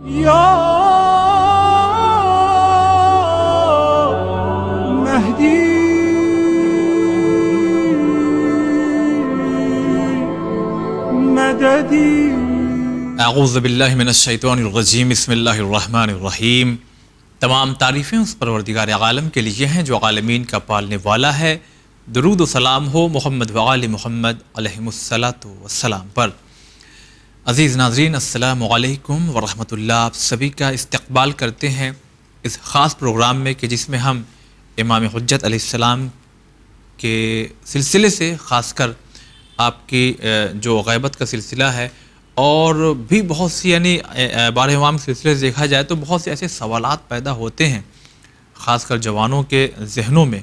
یا مہدی مددی۔ اعوذ باللہ من الشیطان الرجیم، بسم اللہ الرحمن الرحیم۔ تمام تعریفیں اس پروردگار عالم کے لیے ہیں جو عالمین کا پالنے والا ہے۔ درود و سلام ہو محمد و آل محمد علیہم الصلاۃ والسلام پر۔ عزیز ناظرین، السلام علیکم ورحمۃ اللہ۔ آپ سبھی کا استقبال کرتے ہیں اس خاص پروگرام میں کہ جس میں ہم امام حجت علیہ السلام کے سلسلے سے، خاص کر آپ کی جو غیبت کا سلسلہ ہے اور بھی بہت سی، یعنی بارہ امام سلسلے سے دیکھا جائے تو بہت سے ایسے سوالات پیدا ہوتے ہیں خاص کر جوانوں کے ذہنوں میں۔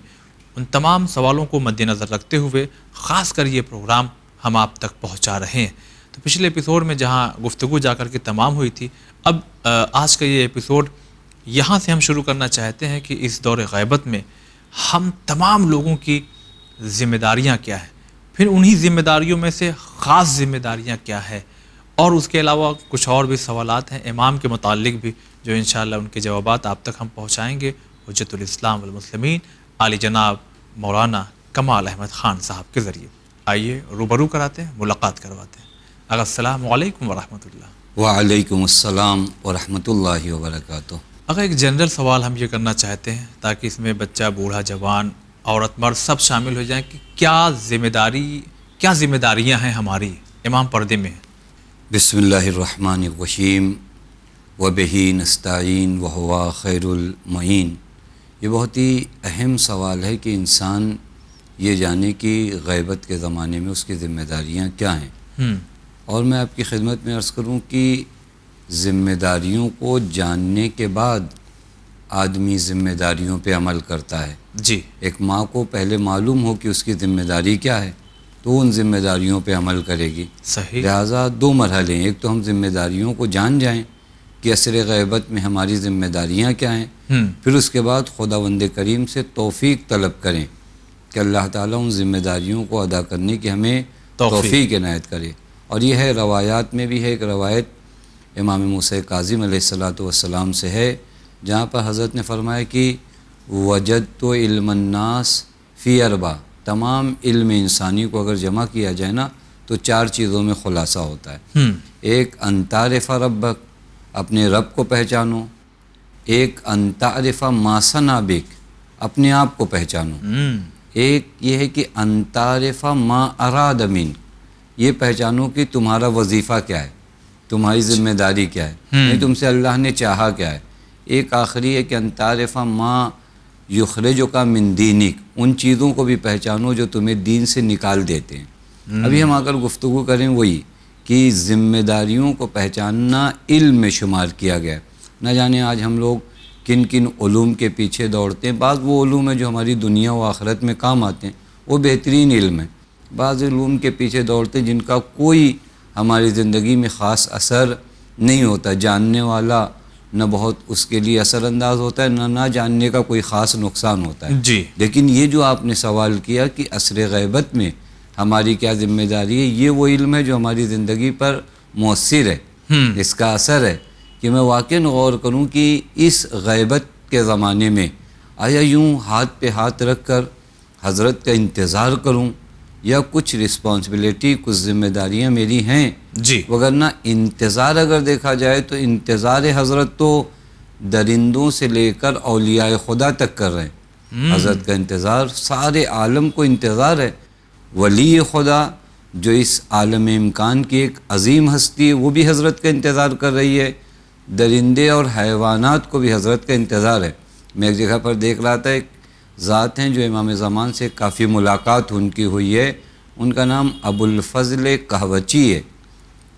ان تمام سوالوں کو مد نظر رکھتے ہوئے خاص کر یہ پروگرام ہم آپ تک پہنچا رہے ہیں۔ تو پچھلے ایپیسوڈ میں جہاں گفتگو جا کر کے تمام ہوئی تھی، اب آج کا یہ ایپیسوڈ یہاں سے ہم شروع کرنا چاہتے ہیں کہ اس دور غیبت میں ہم تمام لوگوں کی ذمہ داریاں کیا ہیں، پھر انہی ذمہ داریوں میں سے خاص ذمہ داریاں کیا ہے، اور اس کے علاوہ کچھ اور بھی سوالات ہیں امام کے متعلق بھی جو انشاءاللہ ان کے جوابات آپ تک ہم پہنچائیں گے حجت الاسلام والمسلمین علی جناب مولانا کمال احمد خان صاحب کے ذریعے۔ آئیے روبرو کراتے ہیں، ملاقات کرواتے ہیں۔ السلام علیکم ورحمۃ اللہ۔ وعلیکم السلام ورحمۃ اللہ وبرکاتہ۔ اگر ایک جنرل سوال ہم یہ کرنا چاہتے ہیں تاکہ اس میں بچہ، بوڑھا، جوان، عورت، مرد سب شامل ہو جائیں کہ کیا ذمہ داریاں ہیں ہماری امام پردے میں؟ بسم اللہ الرحمن الرحیم وبہ نستعین وہو خیر المعین۔ یہ بہت ہی اہم سوال ہے کہ انسان یہ جانے کہ غیبت کے زمانے میں اس کی ذمہ داریاں کیا ہیں۔ اور میں آپ کی خدمت میں عرض کروں کہ ذمہ داریوں کو جاننے کے بعد آدمی ذمہ داریوں پہ عمل کرتا ہے۔ جی، ایک ماں کو پہلے معلوم ہو کہ اس کی ذمہ داری کیا ہے تو ان ذمہ داریوں پہ عمل کرے گی۔ صحیح۔ لہٰذا دو مرحلے ہیں، ایک تو ہم ذمہ داریوں کو جان جائیں کہ عصر غیبت میں ہماری ذمہ داریاں کیا ہیں، پھر اس کے بعد خداوند کریم سے توفیق طلب کریں کہ اللہ تعالیٰ ان ذمہ داریوں کو ادا کرنے کی ہمیں توفیق عنایت کرے۔ اور یہ ہے، روایات میں بھی ہے، ایک روایت امام موسیٰ کاظم علیہ السلام سے ہے جہاں پر حضرت نے فرمایا کہ وجدت علم الناس فی اربع، تمام علم انسانی کو اگر جمع کیا جائے نا تو 4 چیزوں میں خلاصہ ہوتا ہے۔ ایک ان تعرف ربک، اپنے رب کو پہچانو۔ ایک ان تعرف ما صنع بک، اپنے آپ کو پہچانو۔ ایک یہ ہے کہ ان تعرف ما اراد منک، یہ پہچانو کہ تمہارا وظیفہ کیا ہے، تمہاری ذمہ داری کیا ہے، نہیں تم سے اللہ نے چاہا کیا ہے۔ ایک آخری ہے کہ ان تعرف ما یخرجک من دینک، ان چیزوں کو بھی پہچانو جو تمہیں دین سے نکال دیتے ہیں۔ ابھی ہم اگر گفتگو کریں وہی کہ ذمہ داریوں کو پہچاننا علم میں شمار کیا گیا ہے۔ نہ جانے آج ہم لوگ کن کن علوم کے پیچھے دوڑتے ہیں۔ بعض وہ علوم ہیں جو ہماری دنیا و آخرت میں کام آتے ہیں، وہ بہترین علم ہیں۔ بعض علوم کے پیچھے دوڑتے جن کا کوئی ہماری زندگی میں خاص اثر نہیں ہوتا، جاننے والا نہ بہت اس کے لیے اثر انداز ہوتا ہے، نہ جاننے کا کوئی خاص نقصان ہوتا ہے۔ جی، لیکن یہ جو آپ نے سوال کیا کہ عصر غیبت میں ہماری کیا ذمہ داری ہے، یہ وہ علم ہے جو ہماری زندگی پر مؤثر ہے، اس کا اثر ہے کہ میں واقعاً غور کروں کہ اس غیبت کے زمانے میں آیا یوں ہاتھ پہ ہاتھ رکھ کر حضرت کا انتظار کروں یا کچھ رسپانسبلٹی، کچھ ذمہ داریاں میری ہیں۔ جی، وگرنہ انتظار اگر دیکھا جائے تو انتظار حضرت تو درندوں سے لے کر اولیاء خدا تک کر رہے ہیں۔ حضرت کا انتظار سارے عالم کو انتظار ہے۔ ولی خدا جو اس عالم امکان کی ایک عظیم ہستی ہے وہ بھی حضرت کا انتظار کر رہی ہے، درندے اور حیوانات کو بھی حضرت کا انتظار ہے۔ میں ایک جگہ پر دیکھ رہا تھا، ایک ذات ہیں جو امام زمان سے کافی ملاقات ان کی ہوئی ہے، ان کا نام ابو الفضل کہوچی ہے۔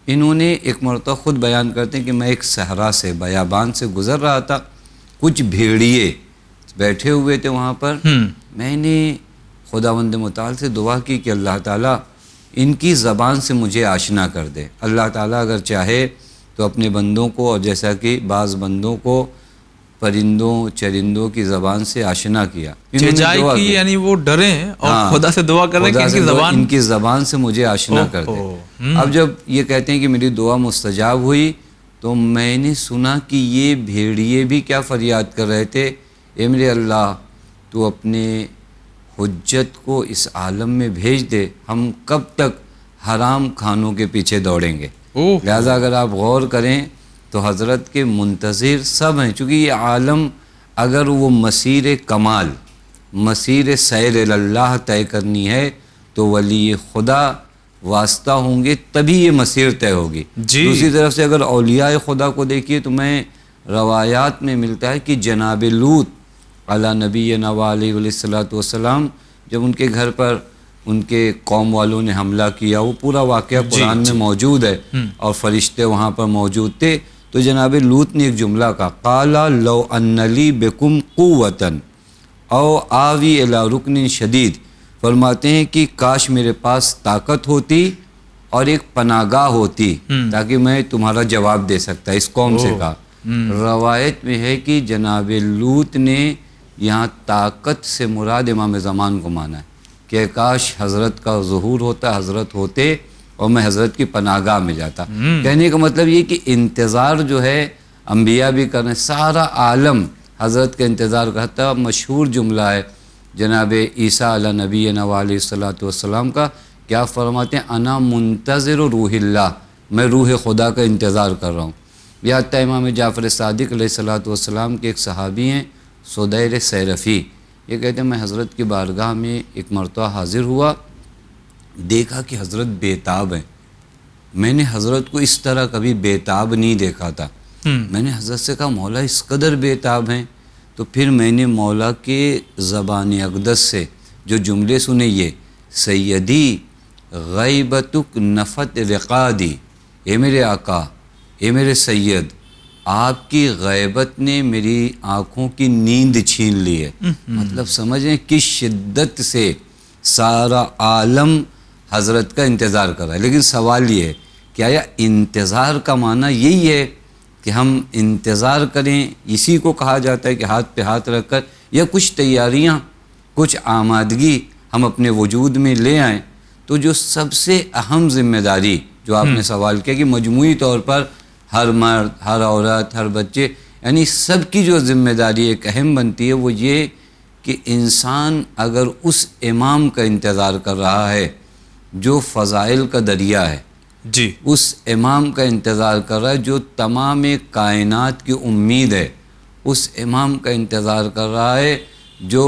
انہوں نے ایک مرتبہ خود بیان کرتے ہیں کہ میں ایک صحرا سے، بیابان سے گزر رہا تھا، کچھ بھیڑیے بیٹھے ہوئے تھے وہاں پر۔ میں نے خداوند متعال سے دعا کی کہ اللہ تعالیٰ ان کی زبان سے مجھے آشنا کر دے۔ اللہ تعالیٰ اگر چاہے تو اپنے بندوں کو، اور جیسا کہ بعض بندوں کو پرندوں چرندوں کی زبان سے آشنا کیا، یعنی وہ ڈریں اور خدا سے دعا کر رہے ہیں کہ ان کی زبان سے مجھے آشنا کر دے۔ اب جب یہ کہتے ہیں کہ میری دعا مستجاب ہوئی تو میں نے سنا کہ یہ بھیڑیے بھی کیا فریاد کر رہے تھے، اے میرے اللہ تو اپنے حجت کو اس عالم میں بھیج دے، ہم کب تک حرام کھانوں کے پیچھے دوڑیں گے۔ لہذا اگر آپ غور کریں تو حضرت کے منتظر سب ہیں، چونکہ یہ عالم اگر وہ مسیر کمال، مسیر سیر اللہ طے کرنی ہے تو ولی خدا واسطہ ہوں گے تبھی یہ مسیر طے ہوگی۔ دوسری طرف سے اگر اولیاء خدا کو دیکھیے تو میں روایات میں ملتا ہے کہ جناب لوط علی نبینا و علیہ الصلوۃ والسلام جب ان کے گھر پر ان کے قوم والوں نے حملہ کیا، وہ پورا واقعہ قرآن میں موجود ہے اور فرشتے وہاں پر موجود تھے، تو جناب لوط نے ایک جملہ کہا، قال لو ان لی بکم قوۃ او آوی الی رکن شدید، فرماتے ہیں کہ کاش میرے پاس طاقت ہوتی اور ایک پناہ گاہ ہوتی تاکہ میں تمہارا جواب دے سکتا، اس قوم سے کہا۔ روایت میں ہے کہ جناب لوط نے یہاں طاقت سے مراد امام زمان کو مانا ہے کہ کاش حضرت کا ظہور ہوتا، حضرت ہوتے اور میں حضرت کی پناہ گاہ میں جاتا۔ کہنے کا مطلب یہ کہ انتظار جو ہے انبیاء بھی کرنے، سارا عالم حضرت کا انتظار کرتا۔ مشہور جملہ ہے جناب عیسیٰ علی نبینا و علیہ الصلوۃ والسلام کا، کیا فرماتے ہیں، انا منتظر روح اللہ، میں روح خدا کا انتظار کر رہا ہوں۔ یہ حتیٰ امام جعفر صادق علیہ الصلوۃ والسلام کے ایک صحابی ہیں سدیر سیرفی، یہ کہتے ہیں میں حضرت کی بارگاہ میں ایک مرتبہ حاضر ہوا، دیکھا کہ حضرت بیتاب ہیں، میں نے حضرت کو اس طرح کبھی بیتاب نہیں دیکھا تھا۔ میں نے حضرت سے کہا مولا اس قدر بیتاب ہیں؟ تو پھر میں نے مولا کے زبان اقدس سے جو جملے سنے، یہ سیدی غیبتک نفت رقادی، اے میرے آقا، اے میرے سید، آپ کی غیبت نے میری آنکھوں کی نیند چھین لی ہے۔ مطلب سمجھیں کس شدت سے سارا عالم حضرت کا انتظار کر رہا ہے۔ لیکن سوال یہ ہے کہ آیا انتظار کا معنی یہی ہے کہ ہم انتظار کریں، اسی کو کہا جاتا ہے کہ ہاتھ پہ ہاتھ رکھ کر، یا کچھ تیاریاں، کچھ آمادگی ہم اپنے وجود میں لے آئیں؟ تو جو سب سے اہم ذمہ داری جو آپ نے سوال کیا کہ مجموعی طور پر ہر مرد، ہر عورت، ہر بچے، یعنی سب کی جو ذمہ داری ایک اہم بنتی ہے وہ یہ کہ انسان اگر اس امام کا انتظار کر رہا ہے جو فضائل کا دریا ہے، جی، اس امام کا انتظار کر رہا ہے جو تمام کائنات کی امید ہے، اس امام کا انتظار کر رہا ہے جو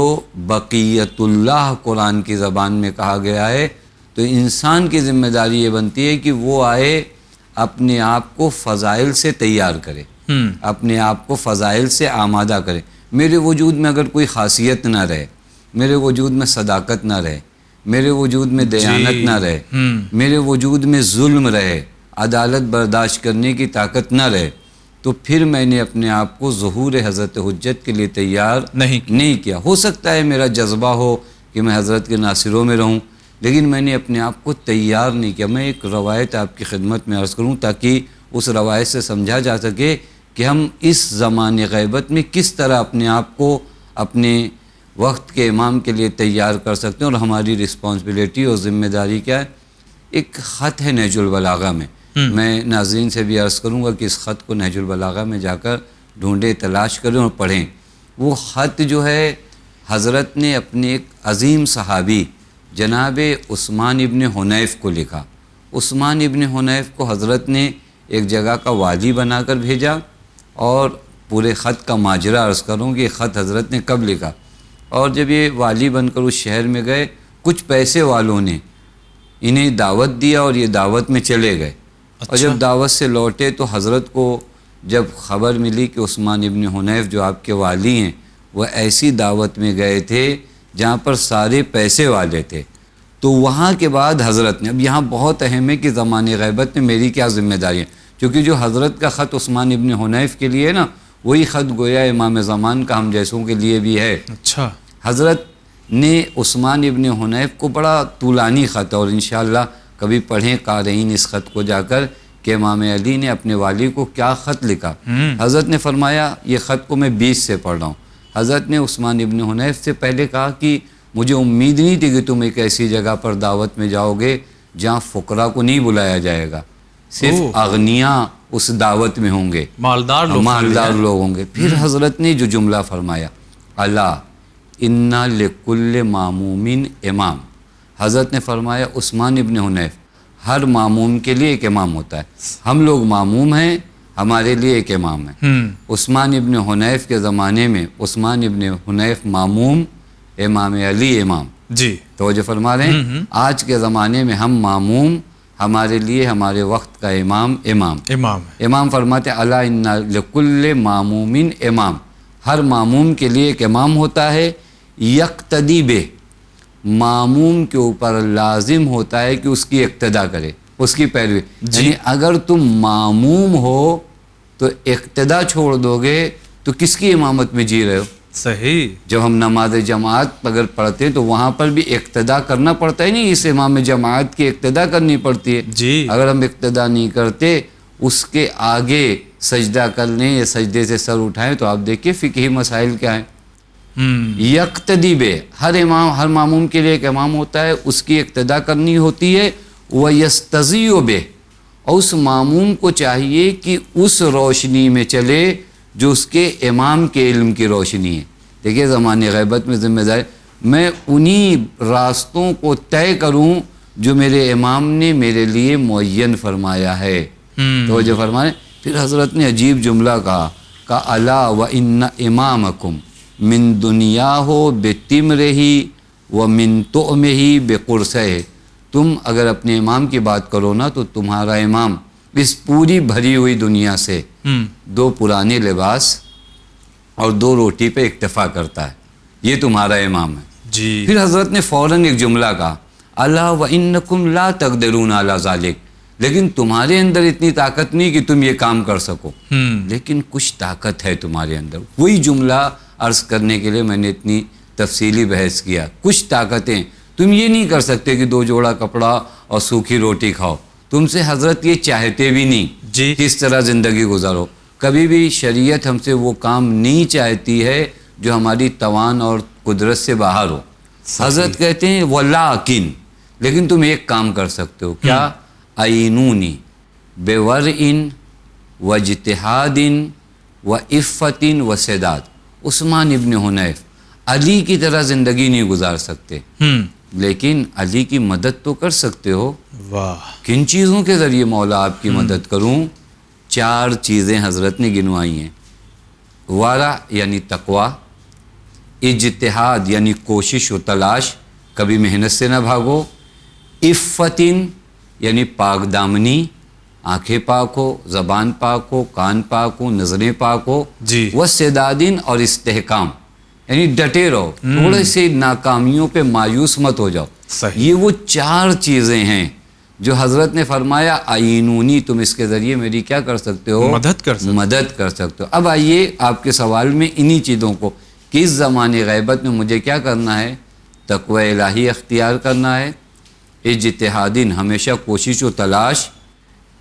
بقیت اللہ قرآن کی زبان میں کہا گیا ہے، تو انسان کی ذمہ داری یہ بنتی ہے کہ وہ آئے اپنے آپ کو فضائل سے تیار کرے، اپنے آپ کو فضائل سے آمادہ کرے۔ میرے وجود میں اگر کوئی خاصیت نہ رہے، میرے وجود میں صداقت نہ رہے، میرے وجود میں دیانت نہ رہے، میرے وجود میں ظلم رہے، عدالت برداشت کرنے کی طاقت نہ رہے، تو پھر میں نے اپنے آپ کو ظہور حضرت حجت کے لیے تیار نہیں کیا۔ ہو سکتا ہے میرا جذبہ ہو کہ میں حضرت کے ناصروں میں رہوں، لیکن میں نے اپنے آپ کو تیار نہیں کیا۔ میں ایک روایت آپ کی خدمت میں عرض کروں تاکہ اس روایت سے سمجھا جا سکے کہ ہم اس زمان غیبت میں کس طرح اپنے آپ کو اپنے وقت کے امام کے لیے تیار کر سکتے ہیں اور ہماری رسپانسبلٹی اور ذمہ داری کیا ہے۔ ایک خط ہے نہج البلاغہ میں، میں ناظرین سے بھی عرض کروں گا کہ اس خط کو نہج البلاغہ میں جا کر ڈھونڈیں، تلاش کریں اور پڑھیں۔ وہ خط جو ہے حضرت نے اپنے ایک عظیم صحابی جناب عثمان ابن حنیف کو لکھا۔ عثمان ابن حنیف کو حضرت نے ایک جگہ کا والی بنا کر بھیجا، اور پورے خط کا ماجرا عرض کروں کہ یہ خط حضرت نے کب لکھا۔ اور جب یہ والی بن کر اس شہر میں گئے، کچھ پیسے والوں نے انہیں دعوت دیا اور یہ دعوت میں چلے گئے۔ اور جب دعوت سے لوٹے تو حضرت کو جب خبر ملی کہ عثمان ابن حنیف جو آپ کے والی ہیں وہ ایسی دعوت میں گئے تھے جہاں پر سارے پیسے والے تھے، تو وہاں کے بعد حضرت نے، اب یہاں بہت اہم ہے کہ زمان غیبت میں میری کیا ذمہ داری ہے، کیونکہ جو حضرت کا خط عثمان ابن حنیف کے لیے نا، وہی خط گویا امام زمان کا ہم جیسوں کے لیے بھی ہے۔ اچھا، حضرت نے عثمان ابن حنیف کو بڑا طولانی خط، اور انشاءاللہ کبھی پڑھیں قارئین اس خط کو جا کر کہ امام علی نے اپنے والی کو کیا خط لکھا۔ حضرت نے فرمایا یہ خط کو میں 20 سے پڑھ رہا ہوں۔ حضرت نے عثمان ابن حنیف سے پہلے کہا کہ مجھے امید نہیں تھی کہ تم ایک ایسی جگہ پر دعوت میں جاؤ گے جہاں فقراء کو نہیں بلایا جائے گا، صرف اغنیاء اس دعوت میں ہوں گے، مالدار لوگ ہوں گے۔ پھر حضرت نے جو جملہ فرمایا، الا ان لکل مامومن امام، حضرت نے فرمایا عثمان ابن حنیف، ہر معموم کے لیے ایک امام ہوتا ہے، ہم لوگ معموم ہیں، ہمارے لیے ایک امام ہے۔ عثمان ابن حنیف کے زمانے میں عثمان ابن حنیف معموم، امام علی امام، جی توجہ فرما رہے ہیں۔ آج کے زمانے میں ہم معموم، ہمارے لیے ہمارے وقت کا امام فرماتے الا ان لکل معمومن امام، ہر معموم کے لیے ایک امام ہوتا ہے، یقتدی بہ، معموم کے اوپر لازم ہوتا ہے کہ اس کی اقتدا کرے، اس کی پیروی۔ یعنی اگر تم معموم ہو تو اقتدا چھوڑ دو گے تو کس کی امامت میں جی رہے ہو؟ صحیح۔ جب ہم نماز جماعت اگر پڑھتے ہیں تو وہاں پر بھی اقتدا کرنا پڑتا ہے، نہیں اس امام جماعت کی اقتدا کرنی پڑتی ہے۔ جی اگر ہم اقتدا نہیں کرتے، اس کے آگے سجدہ کر لیں یا سجدے سے سر اٹھائیں تو آپ دیکھیے فقہی مسائل کیا ہیں۔ یقتدی بہ، ہر معموم کے لیے ایک امام ہوتا ہے، اس کی اقتدا کرنی ہوتی ہے۔ وَيَسْتَزِيُّ بِهِ، اور اس معموم کو چاہیے کہ اس روشنی میں چلے جو اس کے امام کے علم کی روشنی ہے۔ دیکھیے زمانے غیبت میں ذمہ داری، میں انہی راستوں کو طے کروں جو میرے امام نے میرے لیے معین فرمایا ہے۔ تو جو فرمائے، پھر حضرت نے عجیب جملہ کہا الا وَإِنَّ إِمَامَكُمْ من دنیاہ بتمرہ ومن طعمہ بقرصہ، تم اگر اپنے امام کی بات کرو نا تو تمہارا امام اس پوری بھری ہوئی دنیا سے 2 پرانے لباس اور 2 روٹی پہ اکتفا کرتا ہے، یہ تمہارا امام ہے۔ جی پھر حضرت نے فوراً ایک جملہ کہا الا وانکم لا تقدرون علی ذلک، لیکن تمہارے اندر اتنی طاقت نہیں کہ تم یہ کام کر سکو، لیکن کچھ طاقت ہے تمہارے اندر۔ وہی جملہ عرض کرنے کے لیے میں نے اتنی تفصیلی بحث کیا، کچھ طاقتیں، تم یہ نہیں کر سکتے کہ 2 جوڑا کپڑا اور سوکھی روٹی کھاؤ، تم سے حضرت یہ چاہتے بھی نہیں جی کس طرح زندگی گزارو۔ کبھی بھی شریعت ہم سے وہ کام نہیں چاہتی ہے جو ہماری توان اور قدرت سے باہر ہو۔ حضرت کہتے ہیں وَلَٰكِن، لیکن تم ایک کام کر سکتے ہو، کیا؟ عینونی بورئن واجتہاد وعفت وسداد۔ عثمان ابن حنیف علی کی طرح زندگی نہیں گزار سکتے، لیکن علی کی مدد تو کر سکتے ہو۔ واہ، کن چیزوں کے ذریعے مولا آپ کی مدد کروں؟ 4 چیزیں حضرت نے گنوائی ہیں۔ ورع یعنی تقوی، اجتہاد یعنی کوشش و تلاش، کبھی محنت سے نہ بھاگو، عفت یعنی پاک دامنی، آنکھیں پاک ہو، زبان پاک ہو، کان پاک ہو، نظریں پاک ہو، جی وسداد اور استحکام یعنی ڈٹے رہو، تھوڑے سے ناکامیوں پہ مایوس مت ہو جاؤ۔ صحیح۔ یہ وہ 4 چیزیں ہیں جو حضرت نے فرمایا عینونی، تم اس کے ذریعے میری کیا کر سکتے ہو؟ مدد کر سکتے ہو۔ اب آئیے آپ کے سوال میں انہی چیزوں کو، کس زمانے غیبت میں مجھے کیا کرنا ہے؟ تقوی الہی اختیار کرنا ہے، اجتہادین ہمیشہ کوشش و تلاش،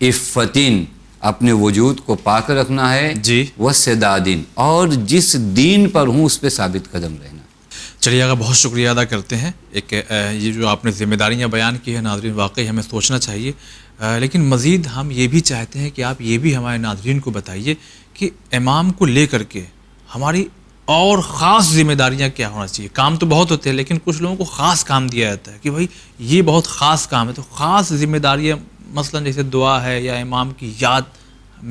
عفتین اپنے وجود کو پاک رکھنا ہے، جی وسدادین اور جس دین پر ہوں اس پہ ثابت قدم رہنا۔ چلیے آگا، بہت شکریہ ادا کرتے ہیں۔ ایک یہ جو آپ نے ذمہ داریاں بیان کی ہیں ناظرین، واقعی ہمیں سوچنا چاہیے، لیکن مزید ہم یہ بھی چاہتے ہیں کہ آپ یہ بھی ہمارے ناظرین کو بتائیے کہ امام کو لے کر کے ہماری اور خاص ذمہ داریاں کیا ہونا چاہیے۔ کام تو بہت ہوتے ہیں لیکن کچھ لوگوں کو خاص کام دیا جاتا ہے کہ بھائی یہ بہت خاص کام ہے، تو خاص ذمہ داریاں مثلا جیسے دعا ہے یا امام کی یاد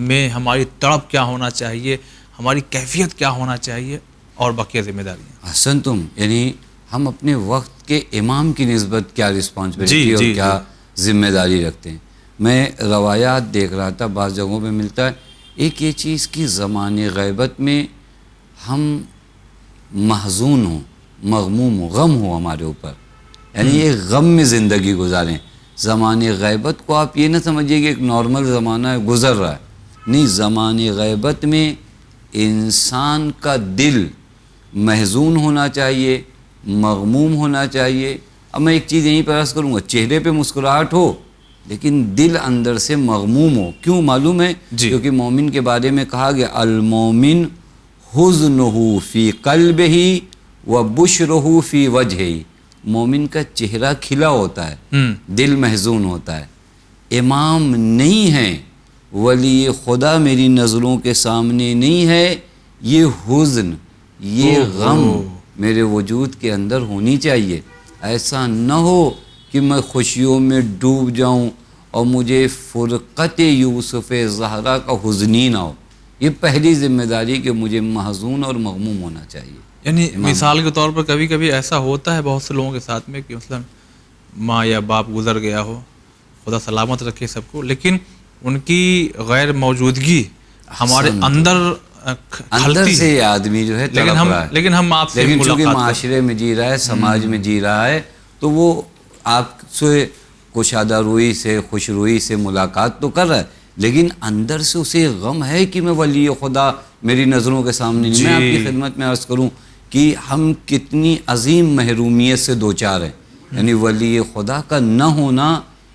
میں ہماری تڑپ کیا ہونا چاہیے، ہماری کیفیت کیا ہونا چاہیے، اور بقیہ ذمہ داریاں۔ حسن تم، یعنی ہم اپنے وقت کے امام کی نسبت کیا رسپانسبلٹی اور کیا ذمہ داری رکھتے ہیں۔ میں روایات دیکھ رہا تھا، بعض جگہوں پہ ملتا ہے ایک یہ چیز کہ زمانے غیبت میں ہم محزون ہوں، مغموم ہوں، غم ہو ہمارے اوپر، یعنی ایک غم میں زندگی گزاریں۔ زمانے غیبت کو آپ یہ نہ سمجھیے کہ ایک نارمل زمانہ ہے گزر رہا ہے، نہیں، زمانے غیبت میں انسان کا دل محزون ہونا چاہیے، مغموم ہونا چاہیے۔ اب میں ایک چیز یہیں پر عرض کروں گا، چہرے پہ مسکراہٹ ہو لیکن دل اندر سے مغموم ہو۔ کیوں معلوم ہے؟ کیونکہ مومن کے بارے میں کہا گیا المومن حزنہ فی قلبہ وبشرہ فی وجہہ، مومن کا چہرہ کھلا ہوتا ہے، دل محزون ہوتا ہے۔ امام نہیں ہیں، ولی خدا میری نظروں کے سامنے نہیں ہے، یہ حزن، یہ غم میرے وجود کے اندر ہونی چاہیے۔ ایسا نہ ہو کہ میں خوشیوں میں ڈوب جاؤں اور مجھے فرقت یوسف زہرا کا حزن ہی نہ ہو۔ یہ پہلی ذمہ داری کہ مجھے محزون اور مغموم ہونا چاہیے۔ یعنی مثال کے طور پر کبھی کبھی ایسا ہوتا ہے بہت سے لوگوں کے ساتھ میں کہ مثلا ماں یا باپ گزر گیا ہو، خدا سلامت رکھے سب کو، لیکن ان کی غیر موجودگی ہمارے اندر سے یہ آدمی جو ہے تڑپ رہا ہے، لیکن ہم آپ سے لیکن چونکہ معاشرے میں جی رہا ہے، سماج میں جی رہا ہے، تو وہ آپ سے کشادہ روئی سے، خوش روئی سے ملاقات تو کر رہا ہے، لیکن اندر سے اسے غم ہے کہ میں ولی خدا میری نظروں کے سامنے نہیں۔ میں آپ کی خدمت میں عرض کروں کہ ہم کتنی عظیم محرومیت سے دوچار ہیں، یعنی ولی خدا کا نہ ہونا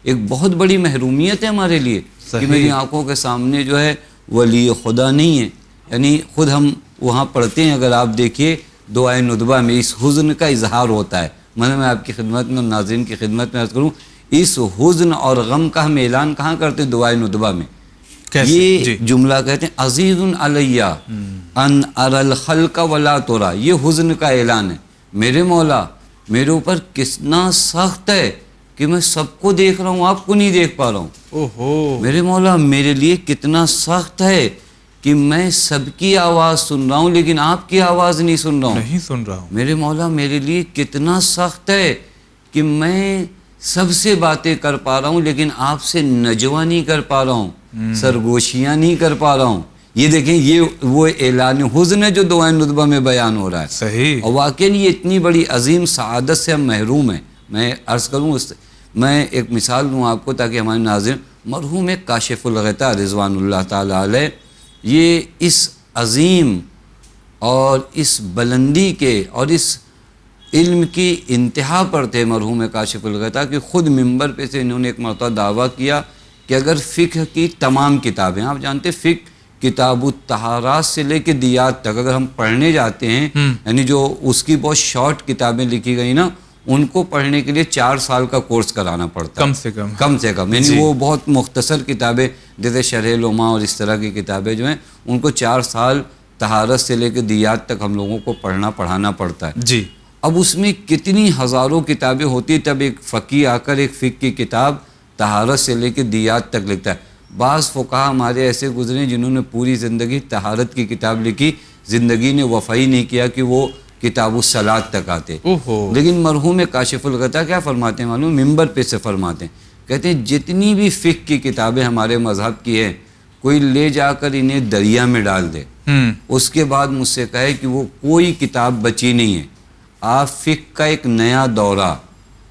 ایک بہت بڑی محرومیت ہے ہمارے لیے، کہ میری آنکھوں کے سامنے جو ہے ولی خدا نہیں ہے۔ یعنی خود ہم وہاں پڑھتے ہیں، اگر آپ دیکھیے دعائے ندبہ میں اس حزن کا اظہار ہوتا ہے۔ میں آپ کی خدمت میں، ناظرین کی خدمت میں عرض کروں، اس حزن اور غم کا ہم اعلان کہاں کرتے؟ دعائے ندبہ میں یہ جملہ کہتے ہیں، عزیز علیہ ان اری الخلق ولا ترا، یہ حزن کا اعلان ہے، میرے مولا میرے اوپر کتنا سخت ہے کہ میں سب کو دیکھ رہا ہوں، آپ کو نہیں دیکھ پا رہا ہوں۔ میرے مولا میرے لیے کتنا سخت ہے کہ میں سب کی آواز سن رہا ہوں لیکن آپ کی آواز نہیں سن رہا ہوں۔ میرے مولا میرے لیے کتنا سخت ہے کہ میں سب سے باتیں کر پا رہا ہوں لیکن آپ سے نجوہ نہیں کر پا رہا ہوں، سرگوشیاں نہیں کر پا رہا ہوں۔ یہ دیکھیں، یہ وہ اعلان حزن ہے جو دعائے ندبہ میں بیان ہو رہا ہے۔ صحیح۔ اور واقعی یہ اتنی بڑی عظیم سعادت سے ہم محروم ہیں۔ میں عرض کروں، میں ایک مثال دوں آپ کو تاکہ ہمارے ناظرین، مرحوم کاشف الغطا رضوان اللہ تعالیٰ علیہ، یہ اس عظیم اور اس بلندی کے اور اس علم کی انتہا پر تھے مرحوم کاشف الغطا، کہ خود ممبر پہ سے انہوں نے ایک مرتبہ دعویٰ کیا کہ اگر فقہ کی تمام کتابیں، آپ جانتے فقہ کتاب الطہارات سے لے کے دیات تک اگر ہم پڑھنے جاتے ہیں، یعنی جو اس کی بہت شارٹ کتابیں لکھی گئی نا، ان کو پڑھنے کے لیے 4 سال کا کورس کرانا پڑتا ہے، کم سے کم یعنی وہ بہت مختصر کتابیں جیسے شرح لما اور اس طرح کی کتابیں جو ہیں ان کو 4 سال طہارت سے لے کے دیات تک ہم لوگوں کو پڑھانا پڑتا ہے جی۔ اب اس میں کتنی ہزاروں کتابیں ہوتی، تب ایک فقیہ آ کر ایک فقہ کی کتاب طہارت سے لے کے دیات تک لکھتا ہے۔ بعض فقہا ہمارے ایسے گزرے جنہوں نے پوری زندگی طہارت کی کتاب لکھی، زندگی نے وفائی نہیں کیا کہ وہ کتاب الصلاۃ تک آتے، لیکن مرحوم کاشف الغطا کیا فرماتے ہیں معلوم؟ ممبر پہ سے فرماتے ہیں، کہتے ہیں جتنی بھی فقہ کی کتابیں ہمارے مذہب کی ہیں، کوئی لے جا کر انہیں دریا میں ڈال دے، اس کے بعد مجھ سے کہے کہ وہ کوئی کتاب بچی نہیں ہے، آپ فقہ کا ایک نیا دورہ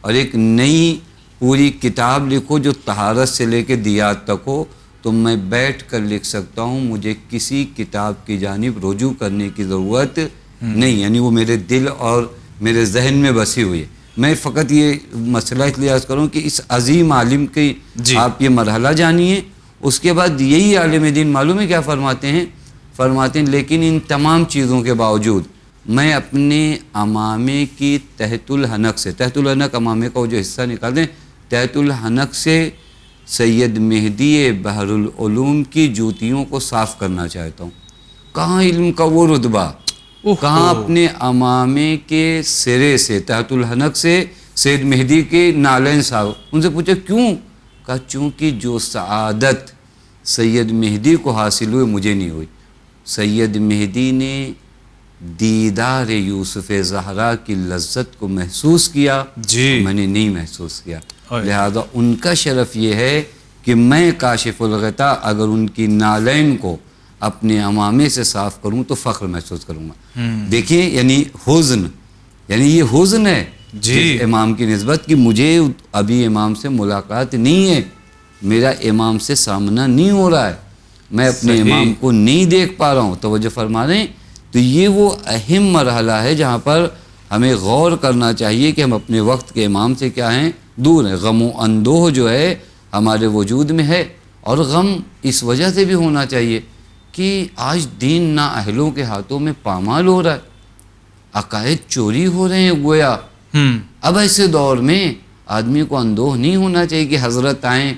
اور ایک نئی پوری کتاب لکھو جو طہارت سے لے کے دیات تک ہو، تو میں بیٹھ کر لکھ سکتا ہوں، مجھے کسی کتاب کی جانب رجوع کرنے کی ضرورت نہیں، یعنی وہ میرے دل اور میرے ذہن میں بسی ہوئی ہے۔ میں فقط یہ مسئلہ اس لیے عرض کروں کہ اس عظیم عالم کی آپ یہ مرحلہ جانیے، اس کے بعد یہی عالم دین معلوم ہے کیا فرماتے ہیں؟ فرماتے ہیں لیکن ان تمام چیزوں کے باوجود میں اپنے امامے کی تحت الحنک سے، تحت الحنک امامے کا جو حصہ نکال دیں، تحت الحنک سے سید مہدی بحر العلوم کی جوتیوں کو صاف کرنا چاہتا ہوں۔ کہاں علم کا وہ رتبہ، کہاں اپنے امامے کے سرے سے، تحت الحنک سے سید مہدی کے نالین صاحب، ان سے پوچھا کیوں؟ کہا چونکہ جو سعادت سید مہدی کو حاصل ہوئی مجھے نہیں ہوئی۔ سید مہدی نے دیدار یوسف زہرا کی لذت کو محسوس کیا، میں نے نہیں محسوس کیا، لہذا ان کا شرف یہ ہے کہ میں کاشف الغطا اگر ان کی نالین کو اپنے امامے سے صاف کروں تو فخر محسوس کروں گا۔ دیکھیں یعنی حزن، یعنی یہ حزن ہے امام کی نسبت کہ مجھے ابھی امام سے ملاقات نہیں ہے، میرا امام سے سامنا نہیں ہو رہا ہے، میں اپنے امام کو نہیں دیکھ پا رہا ہوں۔ توجہ فرما رہے ہیں؟ تو یہ وہ اہم مرحلہ ہے جہاں پر ہمیں غور کرنا چاہیے کہ ہم اپنے وقت کے امام سے کیا ہیں؟ دور ہیں۔ غم و اندوہ جو ہے ہمارے وجود میں ہے، اور غم اس وجہ سے بھی ہونا چاہیے کہ آج دین نااہلوں کے ہاتھوں میں پامال ہو رہا ہے، عقائد چوری ہو رہے ہیں گویا۔ اب ایسے دور میں آدمی کو اندوہ نہیں ہونا چاہیے کہ حضرت آئیں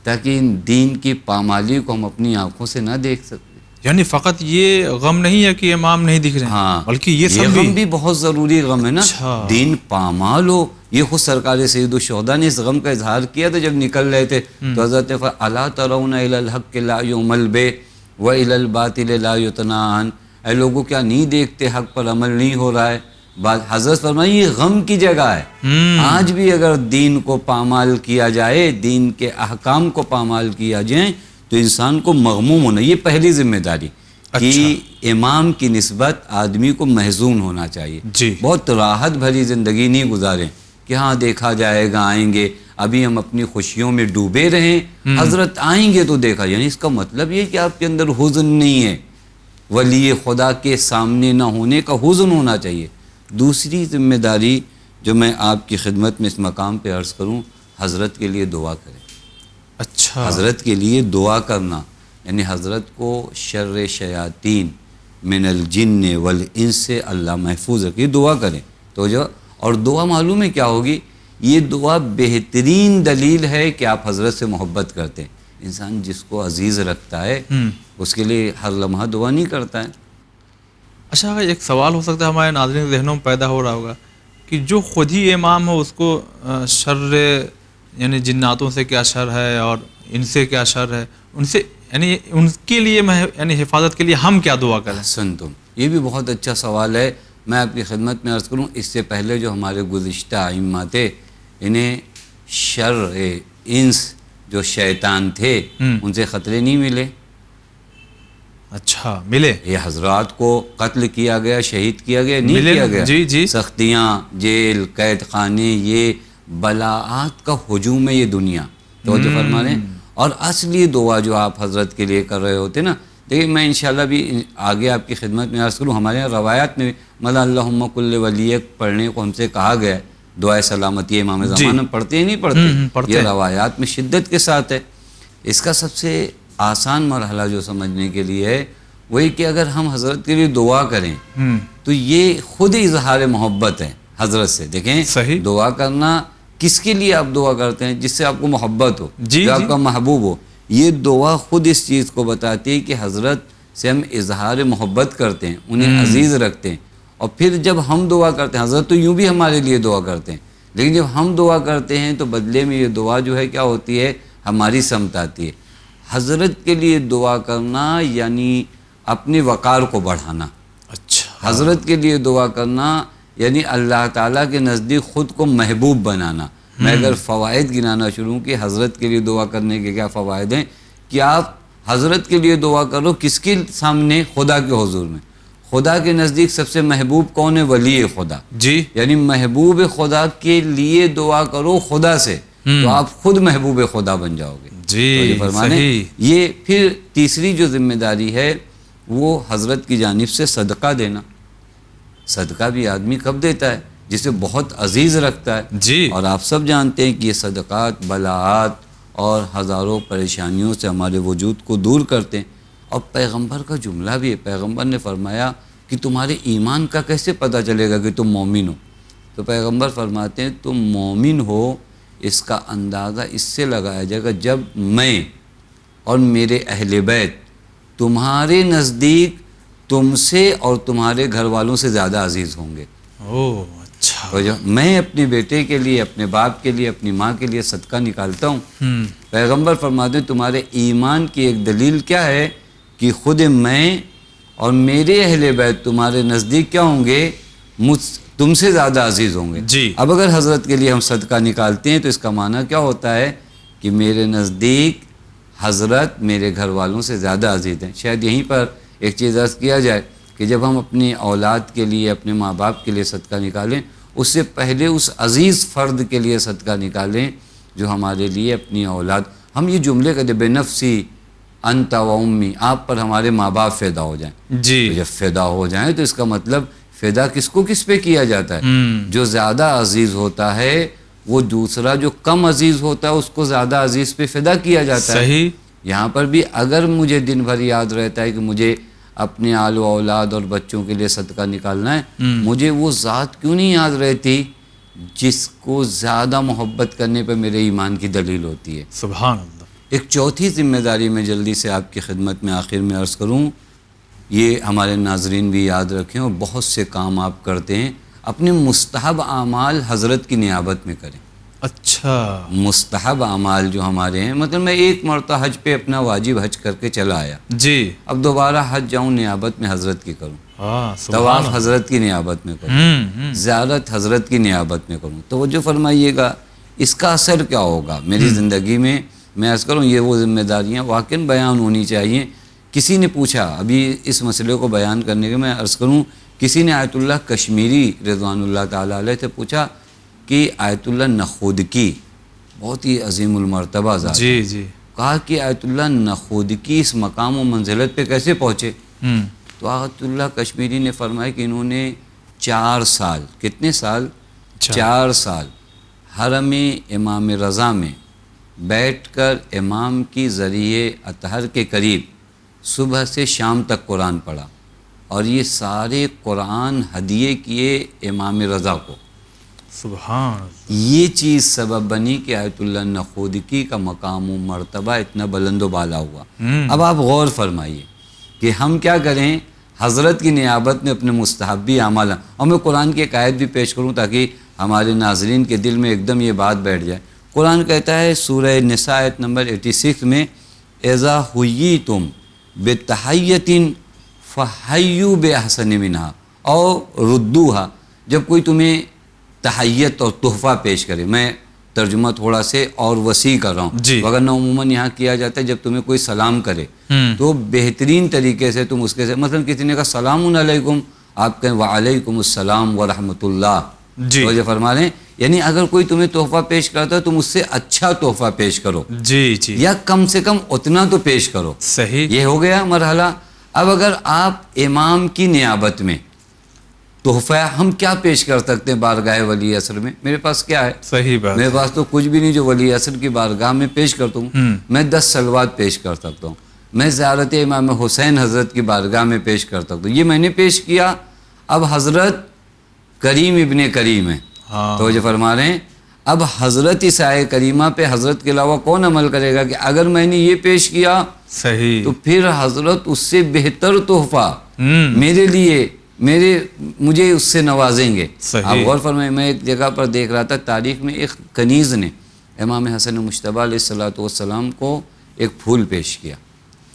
تاکہ ان دین کی پامالی کو ہم اپنی آنکھوں سے نہ دیکھ سکتے. یعنی فقط یہ غم نہیں ہے کہ امام نہیں دکھ رہے ہیں, ہاں, بلکہ یہ سب غم بھی بہت ضروری غم ہے نا. دین پامال ہو, یہ خود سرکار سید الشہداء نے اس غم کا اظہار کیا تھا جب نکل رہے تھے. تو حضرت الا ترون الی الحق لا یعمل بہ والی الباطل لا یتناہن, اے لوگوں کیا نہیں دیکھتے حق پر عمل نہیں ہو رہا ہے. حضرت فرمایا یہ غم کی جگہ ہے. آج بھی اگر دین کو پامال کیا جائے, دین کے احکام کو پامال کیا جائے, تو انسان کو مغموم ہونا, یہ پہلی ذمہ داری کہ امام کی نسبت آدمی کو محزون ہونا چاہیے. بہت راحت بھری زندگی نہیں گزاریں کہ ہاں دیکھا جائے گا, آئیں گے, ابھی ہم اپنی خوشیوں میں ڈوبے رہیں, حضرت آئیں گے تو دیکھا. یعنی اس کا مطلب یہ کہ آپ کے اندر حزن نہیں ہے, ولی خدا کے سامنے نہ ہونے کا حزن ہونا چاہیے. دوسری ذمہ داری جو میں آپ کی خدمت میں اس مقام پہ عرض کروں, حضرت کے لیے دعا کریں. اچھا, حضرت کے لیے دعا کرنا, یعنی حضرت کو شر شیاطین من الجن والانس سے اللہ محفوظ رکھے, دعا کریں. تو جو اور دعا معلوم ہے کیا ہوگی, یہ دعا بہترین دلیل ہے کہ آپ حضرت سے محبت کرتے ہیں. انسان جس کو عزیز رکھتا ہے اس کے لیے ہر لمحہ دعا نہیں کرتا ہے. اچھا, ایک سوال ہو سکتا ہے ہمارے ناظرین کے ذہنوں میں پیدا ہو رہا ہوگا کہ جو خود ہی امام ہو اس کو شر یعنی جناتوں سے کیا شر ہے اور ان سے کیا شر ہے, ان سے یعنی ان کے لیے یعنی حفاظت کے لیے ہم کیا دعا کریں؟ تم یہ بھی بہت اچھا سوال ہے. میں آپ کی خدمت میں عرض کروں, اس سے پہلے جو ہمارے گزشتہ ائمہ تھے, انہیں شر انس جو شیطان تھے ان سے خطرے نہیں ملے. اچھا, ملے. یہ حضرات کو قتل کیا گیا, شہید کیا گیا, نہیں کیا گیا. جی سختیاں, جیل, قید خانے, یہ بلاءات کا ہجوم ہے یہ دنیا. توجہ فرما رہے ہیں. اور اصلی دعا جو آپ حضرت کے لیے کر رہے ہوتے نا, دیکھیں میں انشاءاللہ بھی آگے آپ کی خدمت میں عرض کروں, ہمارے یہاں روایات میں ملا اللہم کل ولیک پڑھنے کو ہم سے کہا گیا ہے. دعائے سلامتی امام زمانہ پڑھتے ہیں نہیں پڑھتے, یہ روایات میں شدت کے ساتھ ہے. اس کا سب سے آسان مرحلہ جو سمجھنے کے لیے ہے وہی کہ اگر ہم حضرت کے لیے دعا کریں تو یہ خود اظہار محبت ہے حضرت سے. دیکھیں دعا کرنا کس کے لیے آپ دعا کرتے ہیں, جس سے آپ کو محبت ہو, جو آپ کا محبوب ہو. یہ دعا خود اس چیز کو بتاتی ہے کہ حضرت سے ہم اظہار محبت کرتے ہیں, انہیں عزیز رکھتے ہیں. اور پھر جب ہم دعا کرتے ہیں, حضرت تو یوں بھی ہمارے لیے دعا کرتے ہیں, لیکن جب ہم دعا کرتے ہیں تو بدلے میں یہ دعا جو ہے کیا ہوتی ہے, ہماری سمت آتی ہے. حضرت کے لیے دعا کرنا یعنی اپنے وقار کو بڑھانا. اچھا, حضرت کے لیے دعا کرنا یعنی اللہ تعالیٰ کے نزدیک خود کو محبوب بنانا. میں اگر فوائد گنانا شروع کہ حضرت کے لیے دعا کرنے کے کیا فوائد ہیں, کہ آپ حضرت کے لیے دعا کرو کس کے سامنے, خدا کے حضور میں. خدا کے نزدیک سب سے محبوب کون ہے, ولی خدا. یعنی محبوب خدا کے لیے دعا کرو خدا سے, تو آپ خود محبوب خدا بن جاؤ گے. یہ پھر تیسری جو ذمہ داری ہے وہ حضرت کی جانب سے صدقہ دینا. صدقہ بھی آدمی کب دیتا ہے, جسے بہت عزیز رکھتا ہے. اور آپ سب جانتے ہیں کہ یہ صدقات بلاءات اور ہزاروں پریشانیوں سے ہمارے وجود کو دور کرتے ہیں. اور پیغمبر کا جملہ بھی ہے, پیغمبر نے فرمایا کہ تمہارے ایمان کا کیسے پتہ چلے گا کہ تم مومن ہو. تو پیغمبر فرماتے ہیں تم مومن ہو اس کا اندازہ اس سے لگایا جائے گا جب میں اور میرے اہل بیت تمہارے نزدیک تم سے اور تمہارے گھر والوں سے زیادہ عزیز ہوں گے. اچھا, تو جب میں اپنے بیٹے کے لیے, اپنے باپ کے لیے, اپنی ماں کے لیے صدقہ نکالتا ہوں, پیغمبر فرماتے ہیں تمہارے ایمان کی ایک دلیل کیا ہے کہ خود میں اور میرے اہل بیت تمہارے نزدیک کیا ہوں گے, تم سے زیادہ عزیز ہوں گے. اب اگر حضرت کے لیے ہم صدقہ نکالتے ہیں تو اس کا معنی کیا ہوتا ہے کہ میرے نزدیک حضرت میرے گھر والوں سے زیادہ عزیز ہیں. شاید یہیں پر ایک چیز عرض کیا جائے کہ جب ہم اپنی اولاد کے لیے, اپنے ماں باپ کے لیے صدقہ نکالیں, اس سے پہلے اس عزیز فرد کے لیے صدقہ نکالیں جو ہمارے لیے اپنی اولاد. ہم یہ جملے کہتے بے نفسی انت و امی, آپ پر ہمارے ماں باپ فدا ہو جائیں. تو جب فدا ہو جائیں تو اس کا مطلب فدا کس کو کس پہ کیا جاتا ہے, جو زیادہ عزیز ہوتا ہے وہ دوسرا جو کم عزیز ہوتا ہے اس کو زیادہ عزیز پہ فدا کیا جاتا ہے. یہاں پر بھی اگر مجھے دن بھر یاد رہتا ہے کہ مجھے اپنے آل و اولاد اور بچوں کے لیے صدقہ نکالنا ہے, مجھے وہ ذات کیوں نہیں یاد رہتی جس کو زیادہ محبت کرنے پہ میرے ایمان کی دلیل ہوتی ہے. سبحان اللہ. ایک چوتھی ذمہ داری میں جلدی سے آپ کی خدمت میں آخر میں عرض کروں، یہ ہمارے ناظرین بھی یاد رکھیں، اور بہت سے کام آپ کرتے ہیں، اپنے مستحب اعمال حضرت کی نیابت میں کریں۔ اچھا، مستحب اعمال جو ہمارے ہیں، مطلب میں ایک مرتبہ حج پہ اپنا واجب حج کر کے چلا آیا، جی، اب دوبارہ حج جاؤں نیابت میں حضرت کی کروں، ہاں، طواف حضرت کی نیابت میں کروں، زیارت حضرت کی نیابت میں کروں، توجہ فرمائیے گا اس کا اثر کیا ہوگا میری زندگی میں۔ میں عرض کروں یہ وہ ذمہ داریاں واقعاً بیان ہونی چاہیے۔ کسی نے پوچھا ابھی اس مسئلے کو بیان کرنے کے، میں عرض کروں کسی نے آیت اللہ کشمیری رضوان اللہ تعالیٰ علیہ سے پوچھا کہ آیت اللہ نخودکی بہت ہی عظیم المرتبہ ذات، جی جی، کہا کہ آیت اللہ نخودکی اس مقام و منزلت پہ کیسے پہنچے؟ تو آیت اللہ کشمیری نے فرمایا کہ انہوں نے 4 سال، کتنے سال؟ 4 سال حرم امام رضا میں بیٹھ کر امام کی ذریعے اطہر کے قریب صبح سے شام تک قرآن پڑھا، اور یہ سارے قرآن ہدیے کیے امام رضا کو۔ سبحان اللہ، یہ چیز سبب بنی کہ آیت اللہ نخودکی کا مقام و مرتبہ اتنا بلند و بالا ہوا۔ اب آپ غور فرمائیے کہ ہم کیا کریں، حضرت کی نیابت میں اپنے مستحبی اعمال، اور میں قرآن کی ایک آیت بھی پیش کروں تاکہ ہمارے ناظرین کے دل میں ایک دم یہ بات بیٹھ جائے۔ قرآن کہتا ہے سورہ نساء آیت نمبر 86 میں، اذا حییتم بتحیۃ فحیوا باحسن منہا او ردوہا، جب کوئی تمہیں تحیت اور تحفہ پیش کرے، میں ترجمہ تھوڑا سے اور وسیع کر رہا ہوں، جی، وگرنہ عموماً یہاں کیا جاتا ہے جب تمہیں کوئی سلام کرے تو بہترین طریقے سے تم اس کے سے، مثلا کسی نے کہا سلام علیکم، آپ کہیں وعلیکم السلام ورحمۃ اللہ، جی، توجہ فرما لیں، یعنی اگر کوئی تمہیں تحفہ پیش کرتا ہے تم اس سے اچھا تحفہ پیش کرو، جی جی، یا کم سے کم اتنا تو پیش کرو۔ صحیح، یہ ہو گیا مرحلہ۔ اب اگر آپ امام کی نیابت میں تحفہ، ہم کیا پیش کر سکتے ہیں بارگاہ ولی عصر میں؟ میرے پاس کیا ہے؟ صحیح بات، میرے پاس تو کچھ بھی نہیں جو ولی عصر کی بارگاہ میں پیش کرتا ہوں۔ میں 10 صلوات پیش کر سکتا ہوں، میں زیارت امام حسین حضرت کی بارگاہ میں پیش کر سکتا ہوں، یہ میں نے پیش کیا۔ اب حضرت کریم ابن کریم ہے، توجہ فرما رہے ہیں، اب حضرت اس آئے کریمہ پہ حضرت کے علاوہ کون عمل کرے گا کہ اگر میں نے یہ پیش کیا صحیح، تو پھر حضرت اس سے بہتر تحفہ میرے لیے مجھے اس سے نوازیں گے۔ آپ غور فرمائیں، میں ایک جگہ پر دیکھ رہا تھا تاریخ میں، ایک کنیز نے امام حسن مجتبیٰ علیہ السلام کو ایک پھول پیش کیا،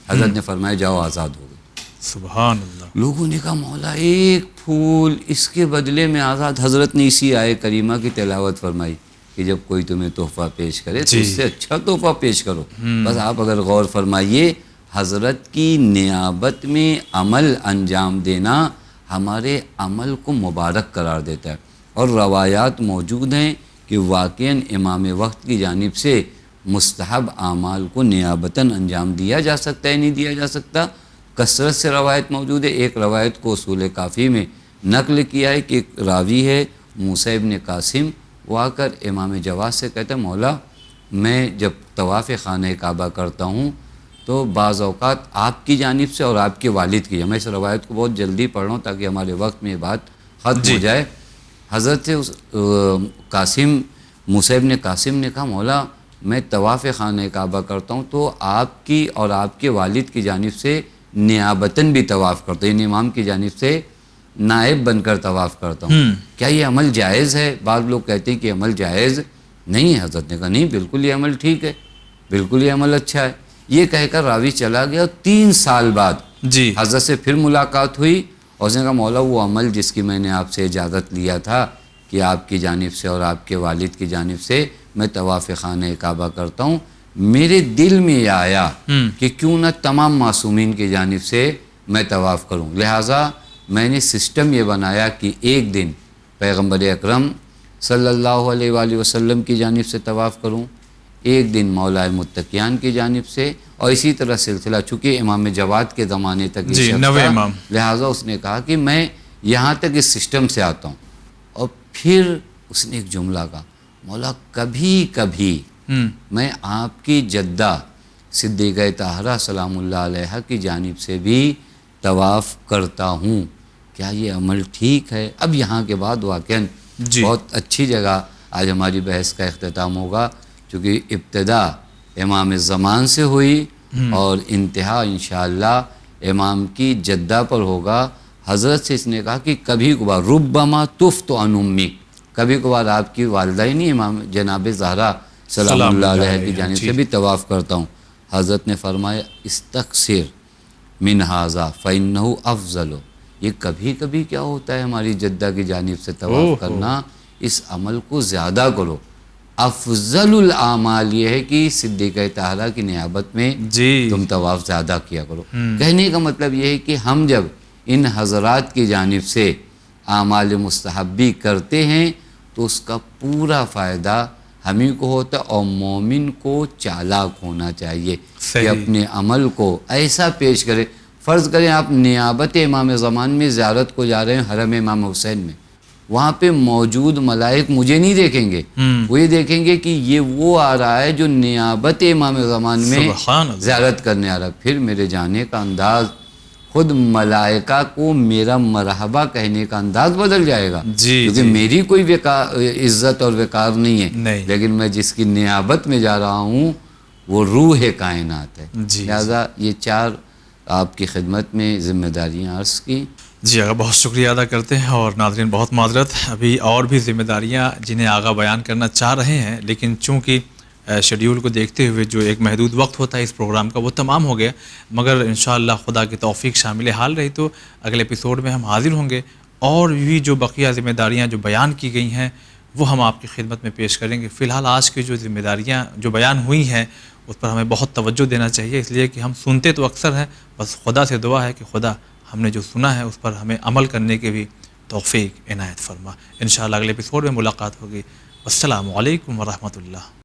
حضرت نے فرمایا جاؤ آزاد ہو گئے۔ سبحان اللہ، لوگوں نے کہا مولا ایک پھول، اس کے بدلے میں آزاد۔ حضرت نے اسی آئے کریمہ کی تلاوت فرمائی کہ جب کوئی تمہیں تحفہ پیش کرے تو اس سے اچھا تحفہ پیش کرو۔ بس آپ اگر غور فرمائیے، حضرت کی نیابت میں عمل انجام دینا ہمارے عمل کو مبارک قرار دیتا ہے، اور روایات موجود ہیں کہ واقعاً امام وقت کی جانب سے مستحب اعمال کو نیابتاً انجام دیا جا سکتا ہے، نہیں دیا جا سکتا۔ کثرت سے روایت موجود ہے۔ ایک روایت کو اصول کافی میں نقل کیا ہے کہ ایک راوی ہے موسیٰ ابن قاسم، وہ آ کر امام جواد سے کہتا ہے مولا میں جب طواف خانہ کعبہ کرتا ہوں تو بعض اوقات آپ کی جانب سے اور آپ کے والد کی، میں اس روایت کو بہت جلدی پڑھ رہا ہوں تاکہ ہمارے وقت میں یہ بات ختم ہو جائے۔ حضرت سے قاسم موسیٰ ابن قاسم نے کہا مولا میں طواف خانہ کعبہ کرتا ہوں تو آپ کی اور آپ کے والد کی جانب سے نیابتاً بھی طواف کرتا ہوں، یعنی امام کی جانب سے نائب بن کر طواف کرتا ہوں، کیا یہ عمل جائز ہے؟ بعض لوگ کہتے ہیں کہ عمل جائز نہیں ہے۔ حضرت نے کہا نہیں، بالکل یہ عمل ٹھیک ہے، بالکل یہ عمل اچھا ہے۔ یہ کہہ کر راوی چلا گیا، 3 سال بعد حضرت سے پھر ملاقات ہوئی، اور اس نے کہا مولا وہ عمل جس کی میں نے آپ سے اجازت لیا تھا کہ آپ کی جانب سے اور آپ کے والد کی جانب سے میں طواف خانہ کعبہ کرتا ہوں، میرے دل میں یہ آیا کہ کیوں نہ تمام معصومین کی جانب سے میں طواف کروں، لہٰذا میں نے سسٹم یہ بنایا کہ ایک دن پیغمبر اکرم صلی اللہ علیہ وآلہ وسلم کی جانب سے طواف کروں، ایک دن مولا متقیان کی جانب سے، اور اسی طرح سلسلہ، چونکہ امام جواد کے زمانے تک یہ شخص تھا، لہٰذا اس نے کہا کہ میں یہاں تک اس سسٹم سے آتا ہوں۔ اور پھر اس نے ایک جملہ کہا مولا کبھی کبھی میں آپ کی جدہ صدیقہ طاہرہ سلام اللہ علیہ کی جانب سے بھی طواف کرتا ہوں، کیا یہ عمل ٹھیک ہے؟ اب یہاں کے بعد واقعاً بہت اچھی جگہ آج ہماری بحث کا اختتام ہوگا، چونکہ ابتدا امام زمان سے ہوئی اور انتہا انشاءاللہ امام کی جدہ پر ہوگا۔ حضرت سے اس نے کہا کہ کبھی کبھار ربما تفت عن امی، کبھی کبھار آپ کی والدہ ہی نہیں امام جناب زہرا سلام اللہ علیہ کی جانب سے بھی طواف کرتا ہوں۔ حضرت نے فرمایا استکثر من ھذا فإنہ افضل، یہ کبھی کبھی کیا ہوتا ہے ہماری جدہ کی جانب سے طواف کرنا، اس عمل کو زیادہ کرو۔ افضل الاعمال یہ ہے کہ صدیقہ طاہرہ کی نیابت میں تم طواف زیادہ کیا کرو۔ کہنے کا مطلب یہ ہے کہ ہم جب ان حضرات کی جانب سے اعمال مستحبی کرتے ہیں تو اس کا پورا فائدہ ہمیں کو ہوتا ہے، اور مومن کو چالاک ہونا چاہیے کہ اپنے عمل کو ایسا پیش کرے۔ فرض کریں آپ نیابت امام زمان میں زیارت کو جا رہے ہیں حرم امام حسین میں، وہاں پہ موجود ملائک مجھے نہیں دیکھیں گے، وہ یہ دیکھیں گے کہ یہ وہ آ رہا ہے جو نیابت امام زمان میں زیارت کرنے آ رہا ہے۔ پھر میرے جانے کا انداز، خود ملائکہ کو میرا مرحبا کہنے کا انداز بدل جائے گا، کیونکہ میری کوئی عزت اور وقار نہیں ہے، لیکن میں جس کی نیابت میں جا رہا ہوں وہ روح کائنات ہے۔ لہذا یہ 4 آپ کی خدمت میں ذمہ داریاں عرض کی۔ جی آغا بہت شکریہ ادا کرتے ہیں، اور ناظرین بہت معذرت، ابھی اور بھی ذمہ داریاں جنہیں آغا بیان کرنا چاہ رہے ہیں، لیکن چونکہ شیڈیول کو دیکھتے ہوئے جو ایک محدود وقت ہوتا ہے اس پروگرام کا وہ تمام ہو گیا، مگر انشاءاللہ خدا کی توفیق شامل حال رہی تو اگلے ایپیسوڈ میں ہم حاضر ہوں گے، اور بھی جو بقیہ ذمہ داریاں جو بیان کی گئی ہیں وہ ہم آپ کی خدمت میں پیش کریں گے۔ فی الحال آج کی جو ذمہ داریاں جو بیان ہوئی ہیں اس پر ہمیں بہت توجہ دینا چاہیے، اس لیے کہ ہم سنتے تو اکثر ہیں، بس خدا سے دعا ہے کہ خدا ہم نے جو سنا ہے اس پر ہمیں عمل کرنے کے بھی توفیق عنایت فرما۔ انشاءاللہ اگلے ایپیسوڈ میں ملاقات ہوگی۔ السلام علیکم ورحمۃ اللہ۔